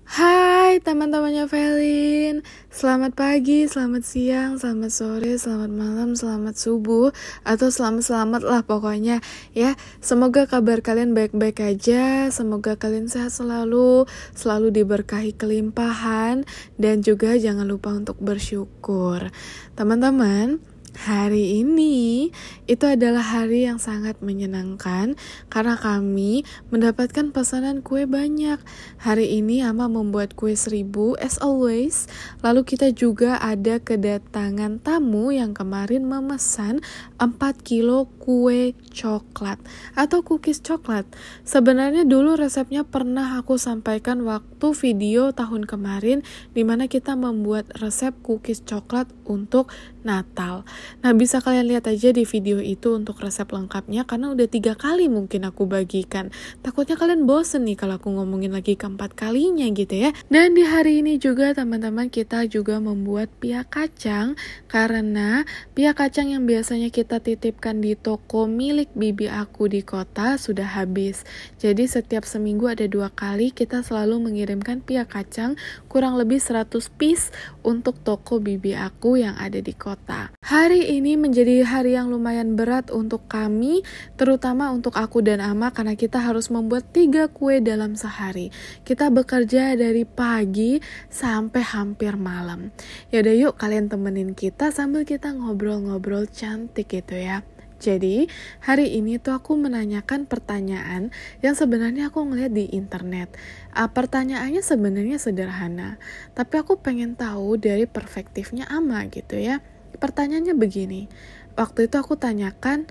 Hai teman-temannya Velin. Selamat pagi, selamat siang, selamat sore, selamat malam, selamat subuh, atau selamat-selamat lah pokoknya ya. Semoga kabar kalian baik-baik aja. Semoga kalian sehat selalu, selalu diberkahi kelimpahan, dan juga jangan lupa untuk bersyukur. Teman-teman, hari ini itu adalah hari yang sangat menyenangkan karena kami mendapatkan pesanan kue banyak. Hari ini Ama membuat kue 1000 as always. Lalu kita juga ada kedatangan tamu yang kemarin memesan 4 kilo kue coklat atau cookies coklat. Sebenarnya dulu resepnya pernah aku sampaikan waktu video tahun kemarin di mana kita membuat resep cookies coklat untuk Natal. Nah, bisa kalian lihat aja di video itu untuk resep lengkapnya karena udah 3 kali mungkin aku bagikan. Takutnya kalian bosen nih kalau aku ngomongin lagi keempat kalinya gitu ya. Dan di hari ini juga teman-teman kita juga membuat pia kacang karena pia kacang yang biasanya kita titipkan di toko milik bibi aku di kota sudah habis. Jadi setiap seminggu ada 2 kali kita selalu mengirimkan pia kacang kurang lebih 100 piece untuk toko bibi aku yang ada di kota. Hari ini menjadi hari yang lumayan berat untuk kami, terutama untuk aku dan Ama karena kita harus membuat 3 kue dalam sehari. Kita bekerja dari pagi sampai hampir malam. Yaudah yuk kalian temenin kita sambil kita ngobrol-ngobrol cantik gitu ya. Jadi hari ini tuh aku menanyakan pertanyaan yang sebenarnya aku ngeliat di internet. Pertanyaannya sebenarnya sederhana, tapi aku pengen tahu dari perspektifnya Ama gitu ya. Pertanyaannya begini, waktu itu aku tanyakan,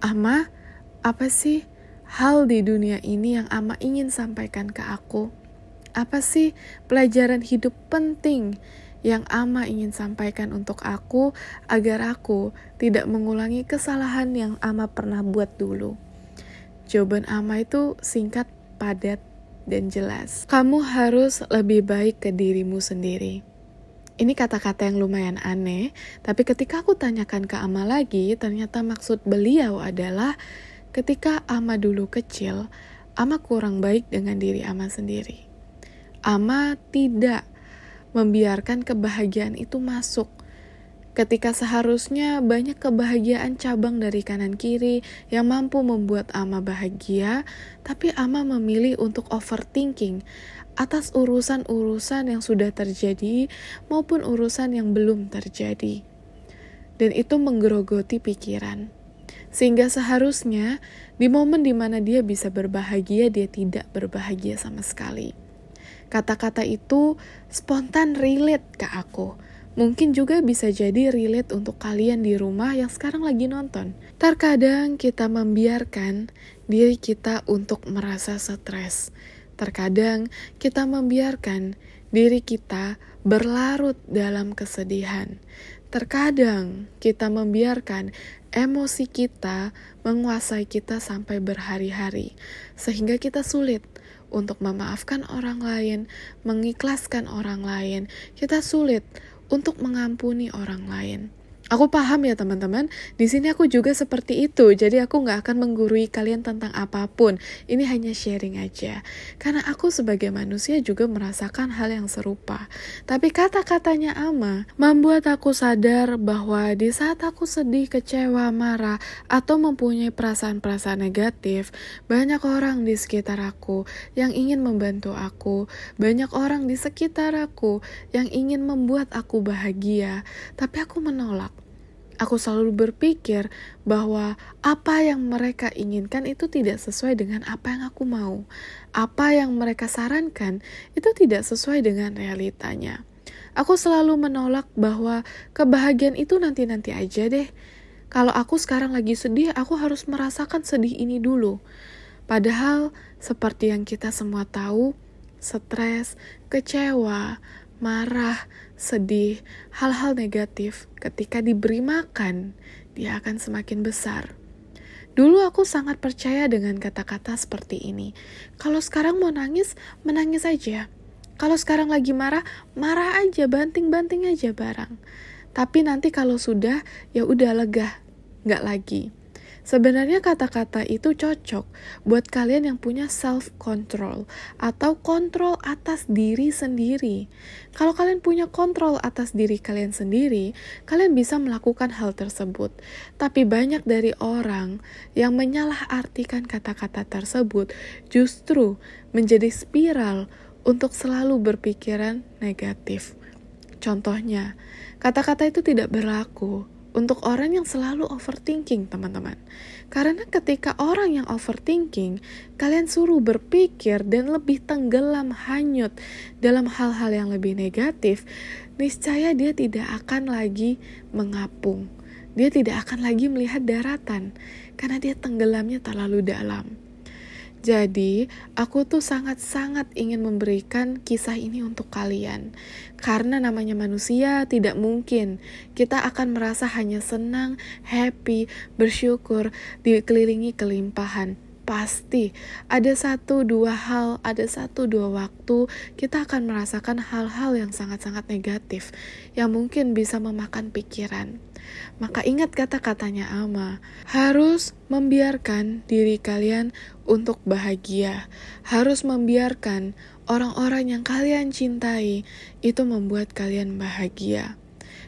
Ama, apa sih hal di dunia ini yang Ama ingin sampaikan ke aku? Apa sih pelajaran hidup penting yang Ama ingin sampaikan untuk aku agar aku tidak mengulangi kesalahan yang Ama pernah buat dulu? Jawaban Ama itu singkat, padat, dan jelas. Kamu harus lebih baik ke dirimu sendiri. Ini kata-kata yang lumayan aneh, tapi ketika aku tanyakan ke Ama lagi, ternyata maksud beliau adalah ketika Ama dulu kecil, Ama kurang baik dengan diri Ama sendiri. Ama tidak membiarkan kebahagiaan itu masuk. Ketika seharusnya banyak kebahagiaan cabang dari kanan kiri yang mampu membuat Ama bahagia, tapi Ama memilih untuk overthinking atas urusan-urusan yang sudah terjadi maupun urusan yang belum terjadi. Dan itu menggerogoti pikiran. Sehingga seharusnya di momen dimana dia bisa berbahagia, dia tidak berbahagia sama sekali. Kata-kata itu spontan relate ke aku. Mungkin juga bisa jadi relate untuk kalian di rumah yang sekarang lagi nonton. Terkadang kita membiarkan diri kita untuk merasa stres. Terkadang kita membiarkan diri kita berlarut dalam kesedihan. Terkadang kita membiarkan emosi kita menguasai kita sampai berhari-hari, sehingga kita sulit untuk memaafkan orang lain, mengikhlaskan orang lain. Kita sulit untuk mengampuni orang lain. Aku paham ya teman-teman, di sini aku juga seperti itu, jadi aku gak akan menggurui kalian tentang apapun. Ini hanya sharing aja, karena aku sebagai manusia juga merasakan hal yang serupa. Tapi kata-katanya Ama membuat aku sadar bahwa di saat aku sedih, kecewa, marah, atau mempunyai perasaan-perasaan negatif, banyak orang di sekitar aku yang ingin membantu aku, banyak orang di sekitar aku yang ingin membuat aku bahagia, tapi aku menolak. Aku selalu berpikir bahwa apa yang mereka inginkan itu tidak sesuai dengan apa yang aku mau. Apa yang mereka sarankan itu tidak sesuai dengan realitanya. Aku selalu menolak bahwa kebahagiaan itu nanti-nanti aja deh. Kalau aku sekarang lagi sedih, aku harus merasakan sedih ini dulu. Padahal seperti yang kita semua tahu, stres, kecewa, marah, sedih, hal-hal negatif ketika diberi makan, dia akan semakin besar. Dulu aku sangat percaya dengan kata-kata seperti ini. Kalau sekarang mau nangis, menangis aja. Kalau sekarang lagi marah, marah aja, banting-banting aja barang. Tapi nanti kalau sudah, ya udah lega, nggak lagi. Sebenarnya kata-kata itu cocok buat kalian yang punya self-control atau kontrol atas diri sendiri. Kalau kalian punya kontrol atas diri kalian sendiri, kalian bisa melakukan hal tersebut. Tapi banyak dari orang yang menyalahartikan kata-kata tersebut justru menjadi spiral untuk selalu berpikiran negatif. Contohnya, kata-kata itu tidak berlaku untuk orang yang selalu overthinking, teman-teman. Karena ketika orang yang overthinking, kalian suruh berpikir dan lebih tenggelam hanyut dalam hal-hal yang lebih negatif, niscaya dia tidak akan lagi mengapung. Dia tidak akan lagi melihat daratan karena dia tenggelamnya terlalu dalam. Jadi, aku tuh sangat-sangat ingin memberikan kisah ini untuk kalian. Karena namanya manusia, tidak mungkin kita akan merasa hanya senang, happy, bersyukur, dikelilingi kelimpahan. Pasti ada 1-2 hal, ada 1-2 waktu kita akan merasakan hal-hal yang sangat-sangat negatif yang mungkin bisa memakan pikiran. Maka ingat kata-katanya Ama, harus membiarkan diri kalian untuk bahagia. Harus membiarkan orang-orang yang kalian cintai itu membuat kalian bahagia.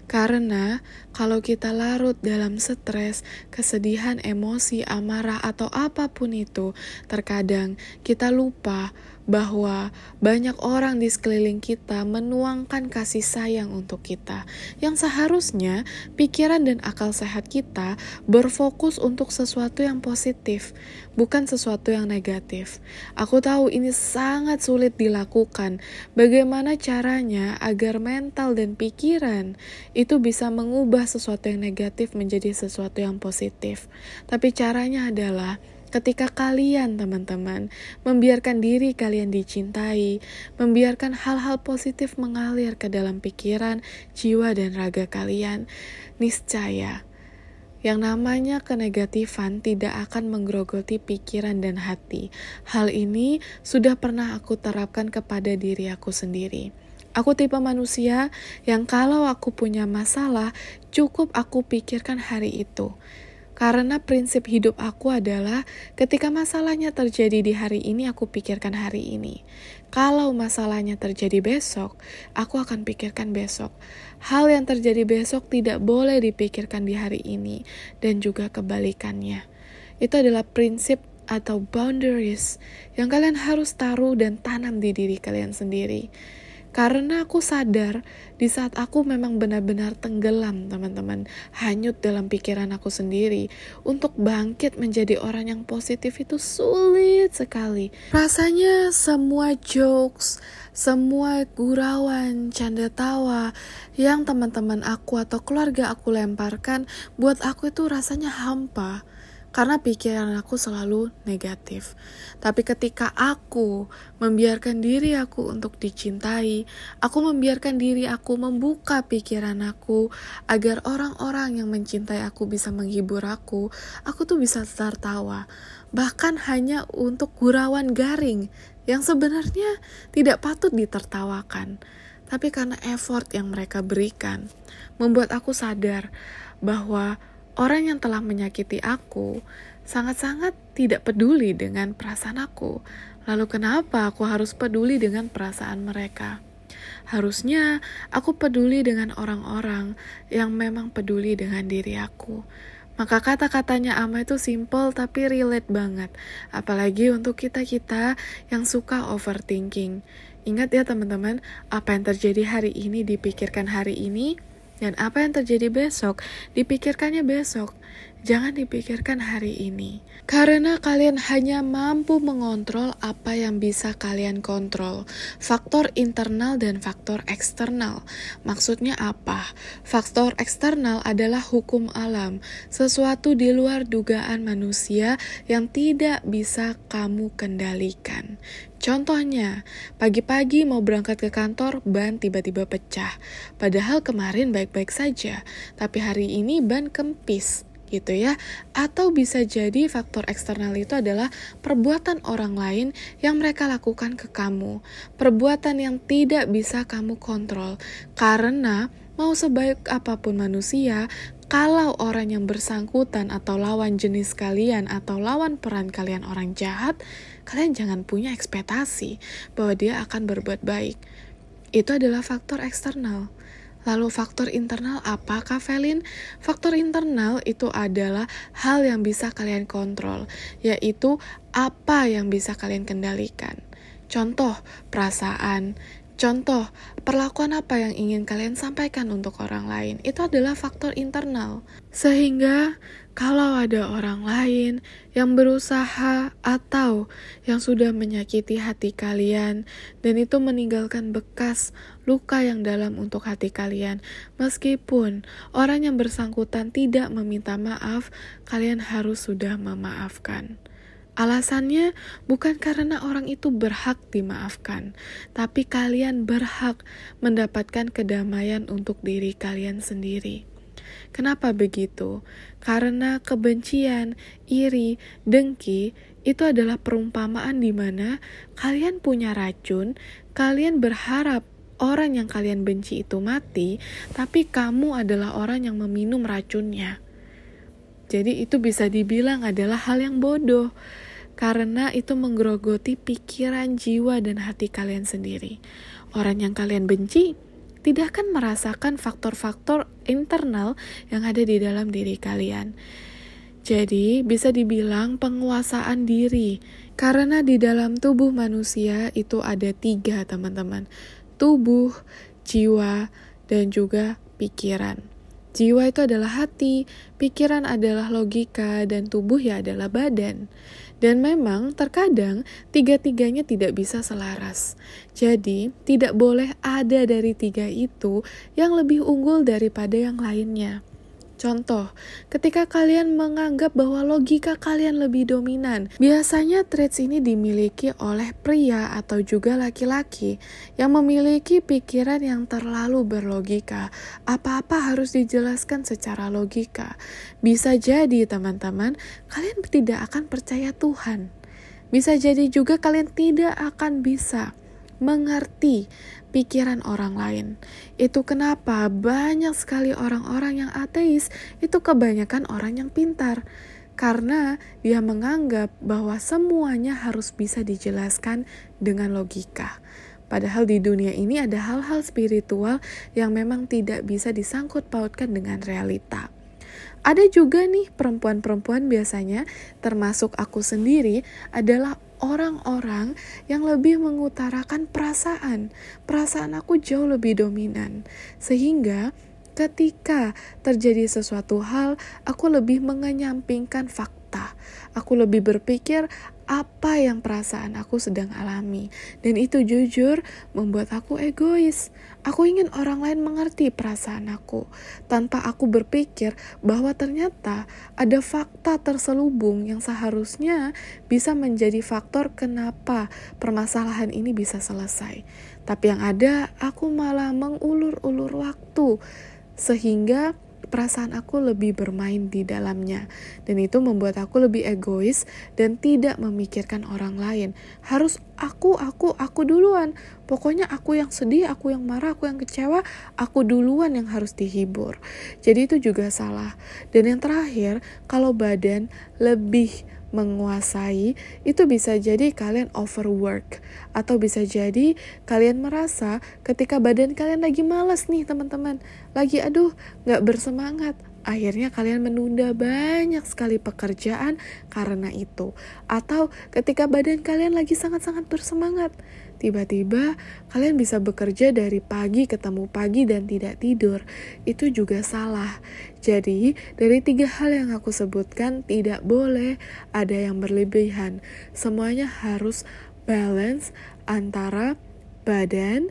Karena kalau kita larut dalam stres, kesedihan, emosi, amarah, atau apapun itu, terkadang kita lupa bahwa banyak orang di sekeliling kita menuangkan kasih sayang untuk kita. Yang seharusnya pikiran dan akal sehat kita berfokus untuk sesuatu yang positif, bukan sesuatu yang negatif. Aku tahu ini sangat sulit dilakukan. Bagaimana caranya agar mental dan pikiran itu bisa mengubah sesuatu yang negatif menjadi sesuatu yang positif. Tapi caranya adalah ketika kalian, teman-teman, membiarkan diri kalian dicintai, membiarkan hal-hal positif mengalir ke dalam pikiran, jiwa, dan raga kalian, niscaya yang namanya kenegatifan tidak akan menggerogoti pikiran dan hati. Hal ini sudah pernah aku terapkan kepada diri aku sendiri. Aku tipe manusia yang kalau aku punya masalah, cukup aku pikirkan hari itu. Karena prinsip hidup aku adalah ketika masalahnya terjadi di hari ini, aku pikirkan hari ini. Kalau masalahnya terjadi besok, aku akan pikirkan besok. Hal yang terjadi besok tidak boleh dipikirkan di hari ini, dan juga kebalikannya. Itu adalah prinsip atau boundaries yang kalian harus taruh dan tanam di diri kalian sendiri. Karena aku sadar di saat aku memang benar-benar tenggelam, teman-teman, hanyut dalam pikiran aku sendiri, untuk bangkit menjadi orang yang positif itu sulit sekali. Rasanya semua jokes, semua gurauan, canda tawa yang teman-teman aku atau keluarga aku lemparkan buat aku itu rasanya hampa. Karena pikiran aku selalu negatif. Tapi ketika aku membiarkan diri aku untuk dicintai, aku membiarkan diri aku membuka pikiran aku agar orang-orang yang mencintai aku bisa menghibur aku tuh bisa tertawa. Bahkan hanya untuk gurauan garing yang sebenarnya tidak patut ditertawakan. Tapi karena effort yang mereka berikan, membuat aku sadar bahwa orang yang telah menyakiti aku sangat-sangat tidak peduli dengan perasaan aku. Lalu kenapa aku harus peduli dengan perasaan mereka? Harusnya aku peduli dengan orang-orang yang memang peduli dengan diri aku. Maka kata-katanya Ama itu simple tapi relate banget. Apalagi untuk kita-kita yang suka overthinking. Ingat ya teman-teman, apa yang terjadi hari ini dipikirkan hari ini, dan apa yang terjadi besok, dipikirkannya besok. Jangan dipikirkan hari ini. Karena kalian hanya mampu mengontrol apa yang bisa kalian kontrol. Faktor internal dan faktor eksternal. Maksudnya apa? Faktor eksternal adalah hukum alam. Sesuatu di luar dugaan manusia yang tidak bisa kamu kendalikan. Contohnya, pagi-pagi mau berangkat ke kantor, ban tiba-tiba pecah. Padahal kemarin baik-baik saja, tapi hari ini ban kempis, gitu ya. Atau bisa jadi faktor eksternal itu adalah perbuatan orang lain yang mereka lakukan ke kamu. Perbuatan yang tidak bisa kamu kontrol. Karena mau sebaik apapun manusia, Kalau orang yang bersangkutan atau lawan jenis kalian atau lawan peran kalian orang jahat, kalian jangan punya ekspektasi bahwa dia akan berbuat baik. Itu adalah faktor eksternal. Lalu faktor internal apa, Kak Velin? Faktor internal itu adalah hal yang bisa kalian kontrol, yaitu apa yang bisa kalian kendalikan. Contoh, perasaan. Contoh, perlakuan apa yang ingin kalian sampaikan untuk orang lain. Itu adalah faktor internal. Sehingga kalau ada orang lain yang berusaha atau yang sudah menyakiti hati kalian dan itu meninggalkan bekas luka yang dalam untuk hati kalian, meskipun orang yang bersangkutan tidak meminta maaf, kalian harus sudah memaafkan. Alasannya bukan karena orang itu berhak dimaafkan, tapi kalian berhak mendapatkan kedamaian untuk diri kalian sendiri. Kenapa begitu? Karena kebencian, iri, dengki itu adalah perumpamaan di mana kalian punya racun, kalian berharap orang yang kalian benci itu mati, tapi kamu adalah orang yang meminum racunnya. Jadi itu bisa dibilang adalah hal yang bodoh, karena itu menggerogoti pikiran, jiwa, dan hati kalian sendiri. Orang yang kalian benci tidak akan merasakan faktor-faktor internal yang ada di dalam diri kalian. Jadi bisa dibilang penguasaan diri, karena di dalam tubuh manusia itu ada 3, teman-teman. Tubuh, jiwa, dan juga pikiran. Jiwa itu adalah hati, pikiran adalah logika, dan tubuh ya adalah badan. Dan memang terkadang 3-tiganya tidak bisa selaras. Jadi tidak boleh ada dari 3 itu yang lebih unggul daripada yang lainnya. Contoh, ketika kalian menganggap bahwa logika kalian lebih dominan, biasanya traits ini dimiliki oleh pria atau juga laki-laki yang memiliki pikiran yang terlalu berlogika. Apa-apa harus dijelaskan secara logika. Bisa jadi, teman-teman, kalian tidak akan percaya Tuhan. Bisa jadi juga kalian tidak akan bisa mengerti pikiran orang lain. Itu kenapa banyak sekali orang-orang yang ateis itu kebanyakan orang yang pintar. Karena dia menganggap bahwa semuanya harus bisa dijelaskan dengan logika. Padahal di dunia ini ada hal-hal spiritual yang memang tidak bisa disangkut pautkan dengan realita. Ada juga nih perempuan-perempuan biasanya, termasuk aku sendiri, adalah orang-orang yang lebih mengutarakan perasaan. Perasaan aku jauh lebih dominan. Sehingga ketika terjadi sesuatu hal, aku lebih mengenyampingkan fakta. Aku lebih berpikir apa yang perasaan aku sedang alami. Dan itu jujur membuat aku egois. Aku ingin orang lain mengerti perasaan aku. Tanpa aku berpikir bahwa ternyata ada fakta terselubung yang seharusnya bisa menjadi faktor kenapa permasalahan ini bisa selesai. Tapi yang ada, aku malah mengulur-ulur waktu. Sehingga perasaan aku lebih bermain di dalamnya. Dan itu membuat aku lebih egois dan tidak memikirkan orang lain. Harus aku duluan. Pokoknya aku yang sedih, aku yang marah, aku yang kecewa, aku duluan yang harus dihibur. Jadi itu juga salah. Dan yang terakhir, kalau badan lebih menguasai, itu bisa jadi kalian overwork, atau bisa jadi kalian merasa ketika badan kalian lagi malas nih teman-teman, lagi gak bersemangat, akhirnya kalian menunda banyak sekali pekerjaan karena itu. Atau ketika badan kalian lagi sangat-sangat bersemangat, tiba-tiba kalian bisa bekerja dari pagi ketemu pagi dan tidak tidur. Itu juga salah. Jadi dari 3 hal yang aku sebutkan, tidak boleh ada yang berlebihan. Semuanya harus balance antara badan,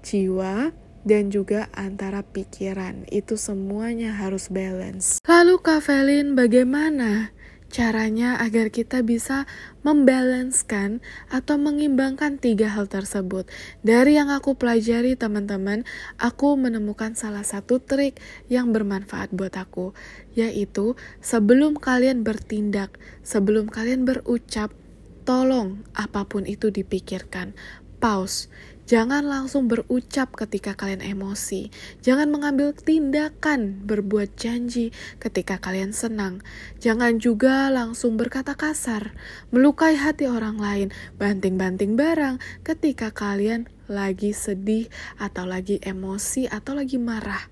jiwa, dan juga antara pikiran. Itu semuanya harus balance. Lalu Kak Velin, bagaimana caranya agar kita bisa membalanskan atau mengimbangkan 3 hal tersebut? Dari yang aku pelajari teman-teman, aku menemukan salah satu trik yang bermanfaat buat aku, yaitu sebelum kalian bertindak, sebelum kalian berucap, tolong apapun itu dipikirkan, pause. Jangan langsung berucap ketika kalian emosi. Jangan mengambil tindakan, berbuat janji ketika kalian senang. Jangan juga langsung berkata kasar, melukai hati orang lain, banting-banting barang ketika kalian lagi sedih atau lagi emosi atau lagi marah.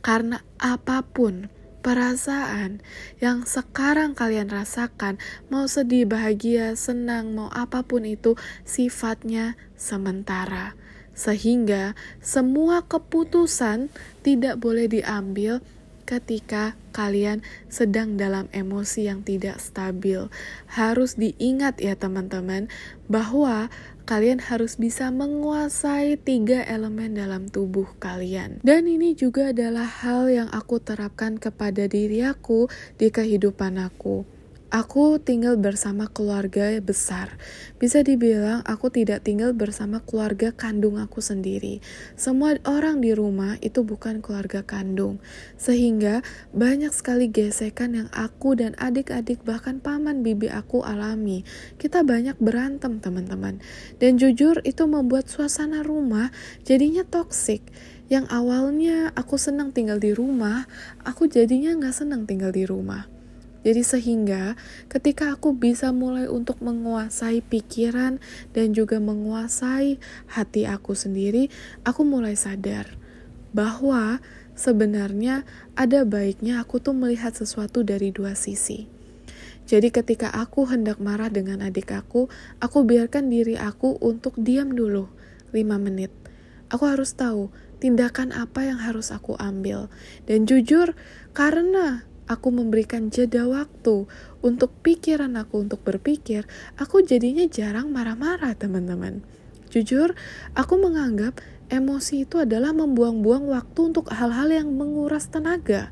Karena apapun perasaan yang sekarang kalian rasakan, mau sedih, bahagia, senang, mau apapun itu sifatnya sementara. Sehingga semua keputusan tidak boleh diambil ketika kalian sedang dalam emosi yang tidak stabil. Harus diingat ya teman-teman, bahwa kalian harus bisa menguasai 3 elemen dalam tubuh kalian. Dan ini juga adalah hal yang aku terapkan kepada diri aku di kehidupan aku. Aku tinggal bersama keluarga besar. Bisa dibilang aku tidak tinggal bersama keluarga kandung aku sendiri. Semua orang di rumah itu bukan keluarga kandung. Sehingga banyak sekali gesekan yang aku dan adik-adik bahkan paman bibi aku alami. Kita banyak berantem teman-teman. Dan jujur itu membuat suasana rumah jadinya toksik. Yang awalnya aku senang tinggal di rumah, aku jadinya gak senang tinggal di rumah. Jadi sehingga ketika aku bisa mulai untuk menguasai pikiran dan juga menguasai hati aku sendiri, aku mulai sadar bahwa sebenarnya ada baiknya aku tuh melihat sesuatu dari 2 sisi. Jadi ketika aku hendak marah dengan adik aku biarkan diri aku untuk diam dulu 5 menit. Aku harus tahu tindakan apa yang harus aku ambil. Dan jujur, karena aku memberikan jeda waktu untuk pikiran aku untuk berpikir, aku jadinya jarang marah-marah teman-teman. Jujur, aku menganggap emosi itu adalah membuang-buang waktu untuk hal-hal yang menguras tenaga.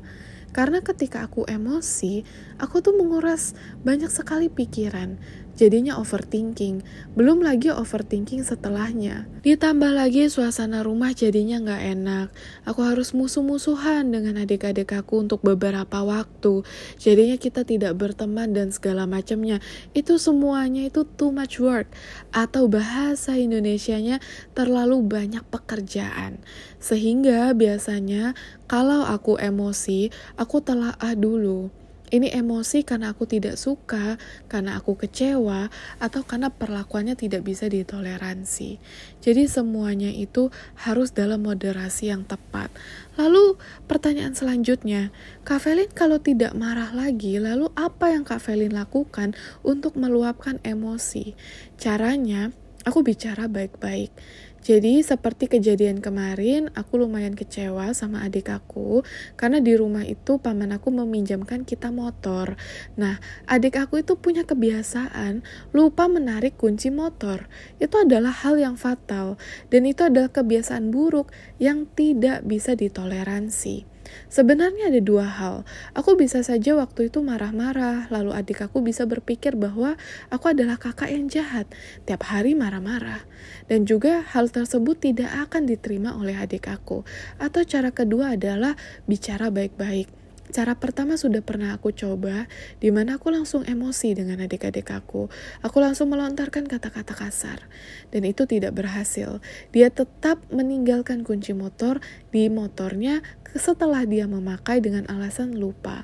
Karena ketika aku emosi, aku tuh menguras banyak sekali pikiran. Jadinya overthinking. Belum lagi overthinking setelahnya. Ditambah lagi suasana rumah jadinya gak enak. Aku harus musuh-musuhan dengan adik-adik aku untuk beberapa waktu. Jadinya kita tidak berteman dan segala macamnya. Itu semuanya itu too much work. Atau bahasa Indonesianya terlalu banyak pekerjaan. Sehingga biasanya kalau aku emosi, aku telaah dulu. Ini emosi karena aku tidak suka, karena aku kecewa, atau karena perlakuannya tidak bisa ditoleransi. Jadi semuanya itu harus dalam moderasi yang tepat. Lalu pertanyaan selanjutnya, Kak Velin kalau tidak marah lagi, lalu apa yang Kak Velin lakukan untuk meluapkan emosi? Caranya, aku bicara baik-baik. Jadi seperti kejadian kemarin, aku lumayan kecewa sama adik aku karena di rumah itu paman aku meminjamkan kita motor. Nah, adik aku itu punya kebiasaan lupa menarik kunci motor. Itu adalah hal yang fatal dan itu adalah kebiasaan buruk yang tidak bisa ditoleransi. Sebenarnya ada 2 hal. Aku bisa saja waktu itu marah-marah, lalu adik aku bisa berpikir bahwa aku adalah kakak yang jahat, tiap hari marah-marah. Dan juga hal tersebut tidak akan diterima oleh adik aku. Atau cara kedua adalah bicara baik-baik. Cara pertama sudah pernah aku coba, di mana aku langsung emosi dengan adik-adik aku. Aku langsung melontarkan kata-kata kasar. Dan itu tidak berhasil. Dia tetap meninggalkan kunci motor di motornya setelah dia memakai dengan alasan lupa.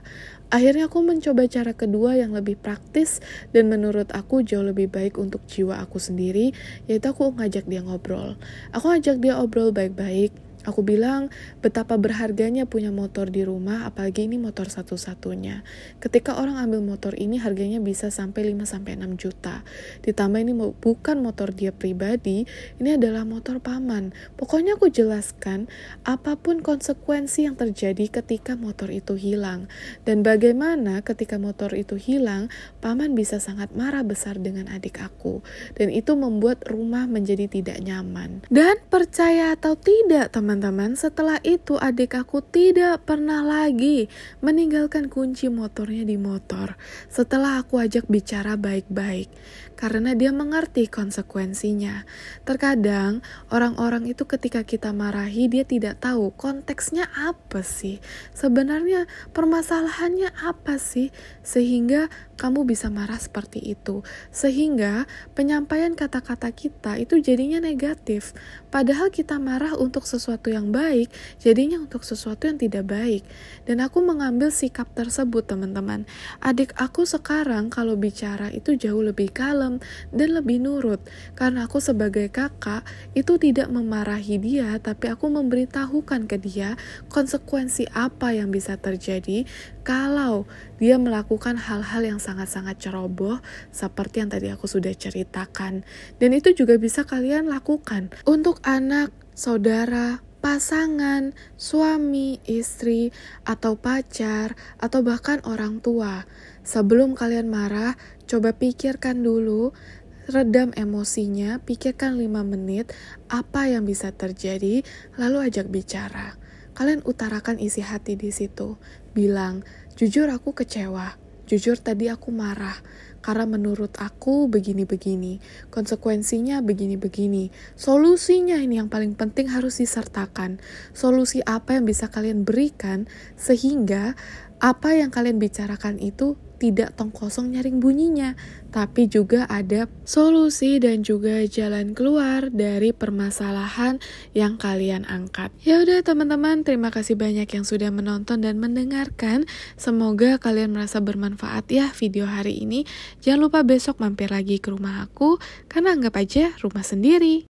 Akhirnya aku mencoba cara kedua yang lebih praktis dan menurut aku jauh lebih baik untuk jiwa aku sendiri, yaitu aku ngajak dia ngobrol. Aku ngajak dia obrol baik-baik. Aku bilang betapa berharganya punya motor di rumah, apalagi ini motor satu-satunya. Ketika orang ambil motor ini harganya bisa sampai 5-6 juta. Ditambah ini bukan motor dia pribadi, ini adalah motor paman. Pokoknya aku jelaskan apapun konsekuensi yang terjadi ketika motor itu hilang. Dan bagaimana ketika motor itu hilang, paman bisa sangat marah besar dengan adik aku. Dan itu membuat rumah menjadi tidak nyaman. Dan percaya atau tidak teman-teman, setelah itu adik aku tidak pernah lagi meninggalkan kunci motornya di motor setelah aku ajak bicara baik-baik. karena dia mengerti konsekuensinya. Terkadang orang-orang itu ketika kita marahi, dia tidak tahu konteksnya apa sih, sebenarnya permasalahannya apa sih, sehingga kamu bisa marah seperti itu, sehingga penyampaian kata-kata kita itu jadinya negatif. Padahal kita marah untuk sesuatu yang baik, jadinya untuk sesuatu yang tidak baik. Dan aku mengambil sikap tersebut, teman-teman. Adik aku sekarang kalau bicara itu jauh lebih kalem dan lebih nurut, karena aku sebagai kakak itu tidak memarahi dia, tapi aku memberitahukan ke dia konsekuensi apa yang bisa terjadi kalau dia melakukan hal-hal yang sangat-sangat ceroboh seperti yang tadi aku sudah ceritakan. Dan itu juga bisa kalian lakukan untuk anak, saudara, pasangan, suami, istri, atau pacar, atau bahkan orang tua. Sebelum kalian marah, coba pikirkan dulu, redam emosinya, pikirkan 5 menit apa yang bisa terjadi, lalu ajak bicara. Kalian utarakan isi hati di situ. Bilang, jujur aku kecewa, jujur tadi aku marah, karena menurut aku begini-begini, konsekuensinya begini-begini, solusinya ini yang paling penting harus disertakan. Solusi apa yang bisa kalian berikan sehingga apa yang kalian bicarakan itu tidak tong kosong nyaring bunyinya, tapi juga ada solusi dan juga jalan keluar dari permasalahan yang kalian angkat. Ya udah teman-teman, terima kasih banyak yang sudah menonton dan mendengarkan. Semoga kalian merasa bermanfaat ya video hari ini. Jangan lupa besok mampir lagi ke rumah aku, karena anggap aja rumah sendiri.